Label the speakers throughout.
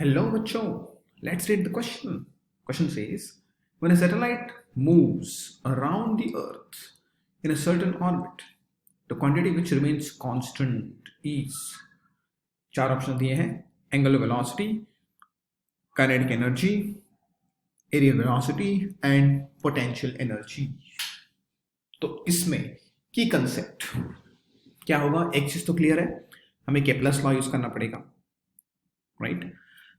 Speaker 1: Hello, Bacho. Let's read the question. Question says, when a satellite moves around the Earth in a certain orbit, the quantity which remains constant is चार option दिए हैं angular velocity, kinetic energy, areal velocity and potential energy. तो इसमें की concept क्या होगा? एक चीज तो क्लियर है, हमें केप्लर्स लॉ यूज करना पड़ेगा, right?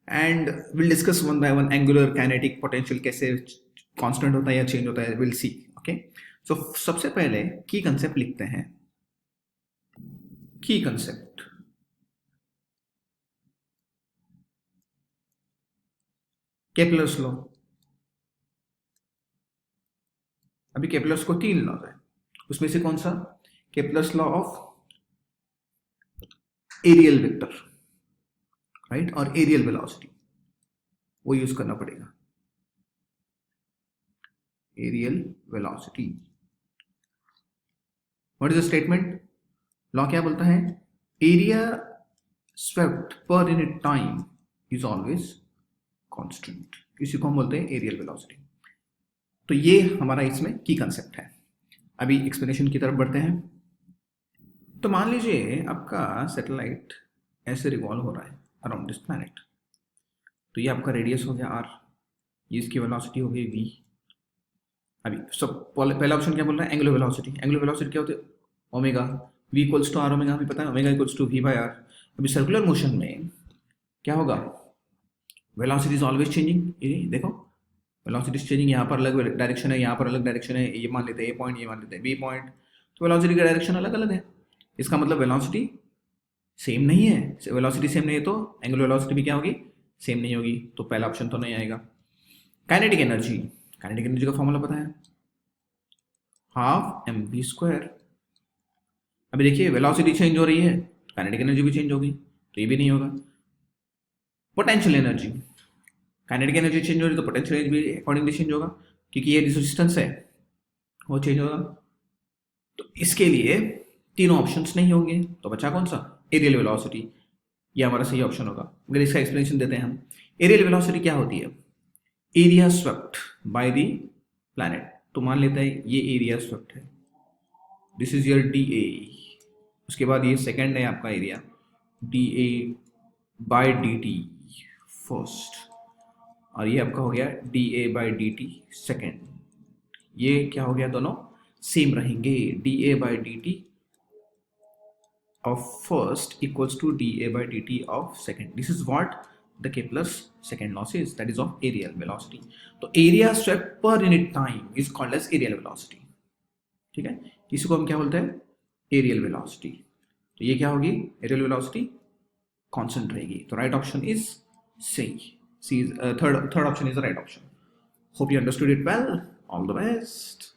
Speaker 1: And will discuss one by one angular kinetic potential कैसे कांस्टेंट होता है या चेंज होता है, विल सी। ओके, सो सबसे पहले की कंसेप्ट लिखते हैं। की कंसेप्ट, केप्लर्स लॉ। अभी केप्लर्स को 3 लॉ है, उसमें से कौन सा? Kepler's law of areal vector, right, और एरियल वेलोसिटी, वो यूज करना पड़ेगा। Areal velocity, what is the statement? Law क्या बोलता है? Area swept per unit time is always constant. इसी को हम बोलते हैं एरियल वेलोसिटी। तो ये हमारा इसमें की कंसेप्ट है। अभी एक्सप्लेनेशन की तरफ बढ़ते हैं। तो मान लीजिए आपका सैटेलाइट ऐसे रिवॉल्व हो रहा है अराउंड दिस प्लैनेट। तो ये आपका रेडियस हो गया r, ये इसकी वेलोसिटी हो गई v। अभी सब पहला ऑप्शन क्या बोल रहा है? Angular velocity. एंगुलर वेलोसिटी क्या होती है? Omega, v equals to R omega, हमें पता है omega equals to v by R. अभी सर्कुलर मोशन में क्या होगा? Velocity is always changing. ये देखो, वेलोसिटी इज चेंजिंग। यहाँ पर अलग डायरेक्शन है, यहाँ पर अलग डायरेक्शन है। ये मान लेते हैं ए पॉइंट, ये मान लेते हैं बी पॉइंट। तो वेलोसिटी का डायरेक्शन अलग अलग है। इसका मतलब वेलोसिटी सेम नहीं है। वेलोसिटी सेम नहीं है तो एंगुलर वेलोसिटी भी क्या होगी? सेम नहीं होगी। तो पहला ऑप्शन तो नहीं आएगा। काइनेटिक एनर्जी, काइनेटिक एनर्जी का फॉर्मूला पता है, हाफ एम वी स्क्वायर। अभी देखिए वेलोसिटी चेंज हो रही है, काइनेटिक एनर्जी भी चेंज होगी, तो ये भी नहीं होगा। Potential energy, kinetic energy change हो रही है तो पोटेंशियल एनर्जी भी अकॉर्डिंगली चेंज होगा, क्योंकि ये डिस्टेंस है वो चेंज होगा। तो इसके लिए तीनों ऑप्शंस नहीं होंगे, तो बचा कौन सा? Areal velocity. ये हमारा सही ऑप्शन होगा। अगर इसका एक्सप्लेनेशन देते हैं हम, एरियल वेलोसिटी क्या होती है? Area swept by the planet. तो मान लेते हैं ये एरिया स्वेप्ट है, this is your D A. उसके बाद ये सेकंड है आपका area, D A by D T first, और ये आपका हो गया D A by D T second. ये क्या हो गया? दोनों सेम रहेंगे। D A by D T of first equals to dA by dt of second. This is what the Kepler's second law says, that is of aerial velocity. तो area swept per unit time is called as aerial velocity. ठीक है, इसी को हम क्या बोलते हैं? aerial velocity. तो ये क्या होगी? aerial velocity constant रहेगी। तो right option is C. C is third option is the right option. Hope you understood it well. All the best.